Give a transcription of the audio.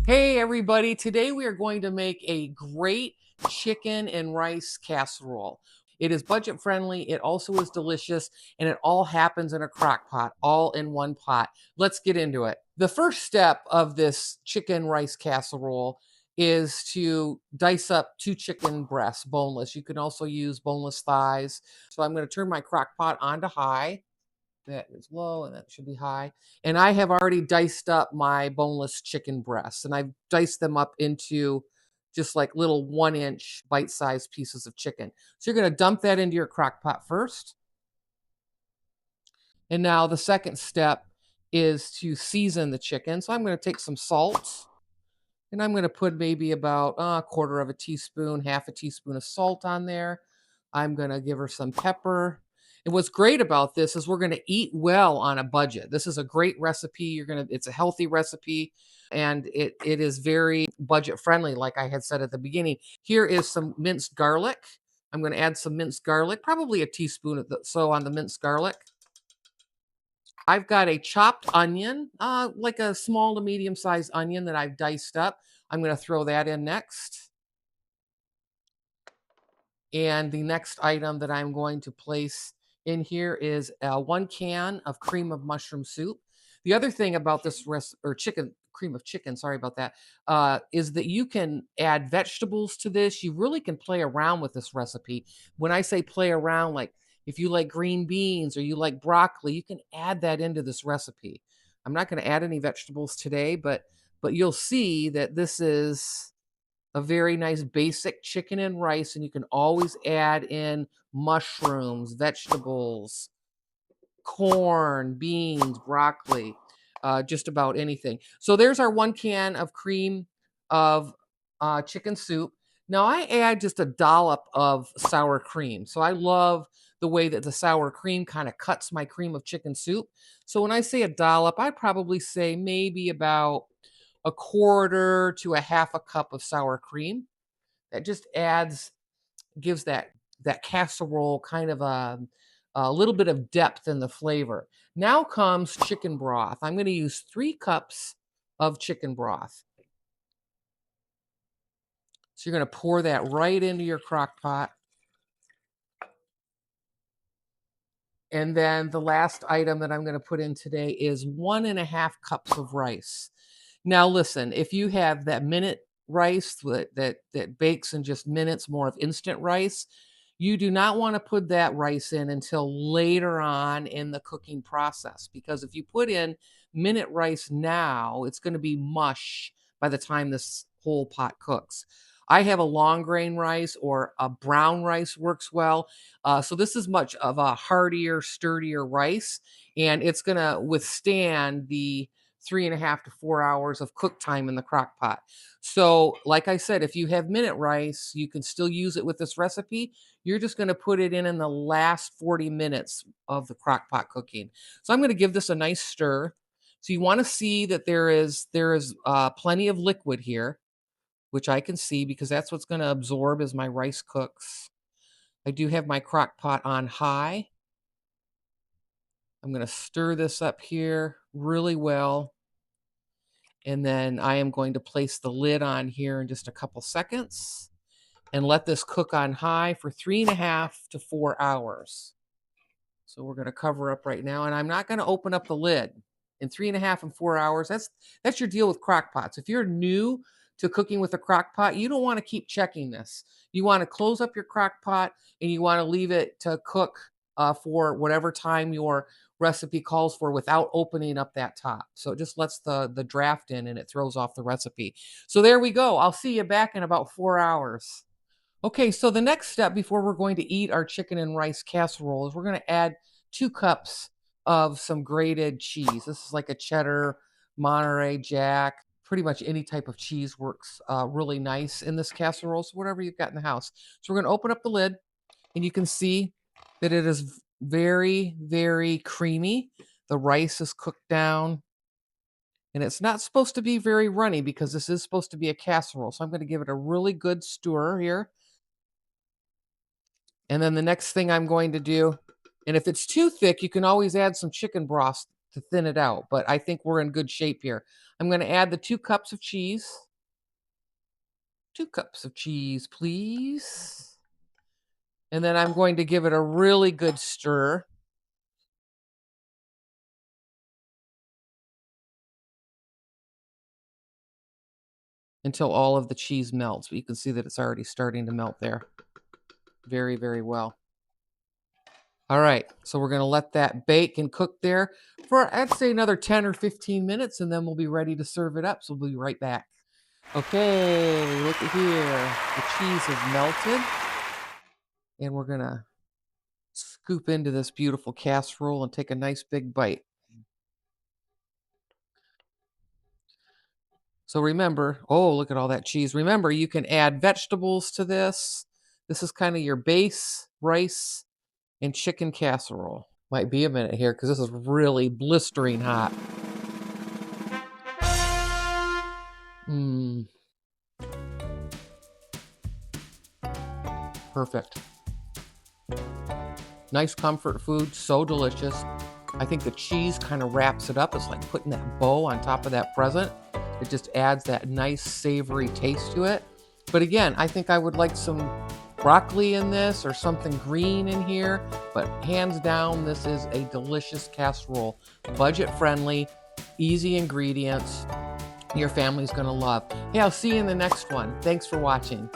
Hey everybody, today we are going to make a great chicken and rice casserole. It is budget friendly, it also is delicious, and it all happens in a crock pot, all in one pot. Let's get into it. The first step of this chicken rice casserole is to dice up 2 chicken breasts, boneless. You can also use boneless thighs. So I'm going to turn my crock pot on to high. That is low and that should be high. And I have already diced up my boneless chicken breasts and I've diced them up into just like little 1 inch bite-sized pieces of chicken. So you're going to dump that into your crock pot first. And now the second step is to season the chicken. So I'm going to take some salt and I'm going to put maybe about a quarter of a teaspoon, half a teaspoon of salt on there. I'm going to give her some pepper. And what's great about this is we're going to eat well on a budget. This is a great recipe. It's a healthy recipe and it is very budget friendly, like I had said at the beginning. Here is some minced garlic. I'm going to add some minced garlic, probably a teaspoon so on the minced garlic. I've got a chopped onion, like a small to medium sized onion that I've diced up. I'm going to throw that in next. And the next item that I'm going to place in here is 1 can of cream of mushroom soup. The other thing about this cream of chicken, sorry about that, is that you can add vegetables to this. You really can play around with this recipe. When I say play around, like if you like green beans or you like broccoli, you can add that into this recipe. I'm not going to add any vegetables today, but you'll see that this is a very nice basic chicken and rice, and you can always add in mushrooms, vegetables, corn, beans, broccoli, just about anything. So there's our 1 can of cream of chicken soup. Now I add just a dollop of sour cream. So I love the way that the sour cream kind of cuts my cream of chicken soup. So when I say a dollop, I probably say maybe about a quarter to a half a cup of sour cream. That just gives that casserole kind of a little bit of depth in the flavor. Now comes chicken broth. I'm going to use 3 cups of chicken broth. So you're going to pour that right into your crock pot. And then the last item that I'm going to put in today is 1.5 cups of rice. Now, listen, if you have that minute rice that bakes in just minutes, more of instant rice, you do not want to put that rice in until later on in the cooking process. Because if you put in minute rice now, it's going to be mush by the time this whole pot cooks. I have a long grain rice or a brown rice works well. So this is much of a heartier, sturdier rice, and it's going to withstand the 3.5 to 4 hours of cook time in the crock pot. So, like I said, if you have minute rice, you can still use it with this recipe. You're just going to put it in the last 40 minutes of the crock pot cooking. So I'm going to give this a nice stir. So you want to see that there is plenty of liquid here, which I can see because that's what's going to absorb as my rice cooks. I do have my crock pot on high. I'm going to stir this up here really well. And then I am going to place the lid on here in just a couple seconds and let this cook on high for 3.5 to 4 hours. So we're going to cover up right now, and I'm not going to open up the lid. In 3.5 and 4 hours, that's your deal with crock pots. If you're new to cooking with a crock pot, you don't want to keep checking this. You want to close up your crock pot and you want to leave it to cook for whatever time your recipe calls for without opening up that top. So it just lets the draft in and it throws off the recipe. So there we go. I'll see you back in about 4 hours. Okay, so the next step before we're going to eat our chicken and rice casserole is we're going to add 2 cups of some grated cheese. This is like a cheddar, Monterey Jack. Pretty much any type of cheese works really nice in this casserole. So whatever you've got in the house. So we're going to open up the lid, and you can see that it is very, very creamy. The rice is cooked down, and it's not supposed to be very runny because this is supposed to be a casserole. So I'm going to give it a really good stir here. And then the next thing I'm going to do, and if it's too thick, you can always add some chicken broth to thin it out, but I think we're in good shape here. I'm going to add the 2 cups of cheese. 2 cups of cheese, please. And then I'm going to give it a really good stir. Until all of the cheese melts. But you can see that it's already starting to melt there. Very, very well. All right, so we're going to let that bake and cook there for, I'd say, another 10 or 15 minutes, and then we'll be ready to serve it up. So we'll be right back. Okay, look at here. The cheese is melted. And we're going to scoop into this beautiful casserole and take a nice big bite. So remember, oh, look at all that cheese. Remember, you can add vegetables to this. This is kind of your base rice and chicken casserole. Might be a minute here because this is really blistering hot. Mmm. Perfect. Nice comfort food, so delicious. I think the cheese kind of wraps it up. It's like putting that bow on top of that present. It just adds that nice savory taste to it. But again, I think I would like some broccoli in this or something green in here. But hands down, this is a delicious casserole. Budget friendly, easy ingredients. Your family's going to love. Hey, I'll see you in the next one. Thanks for watching.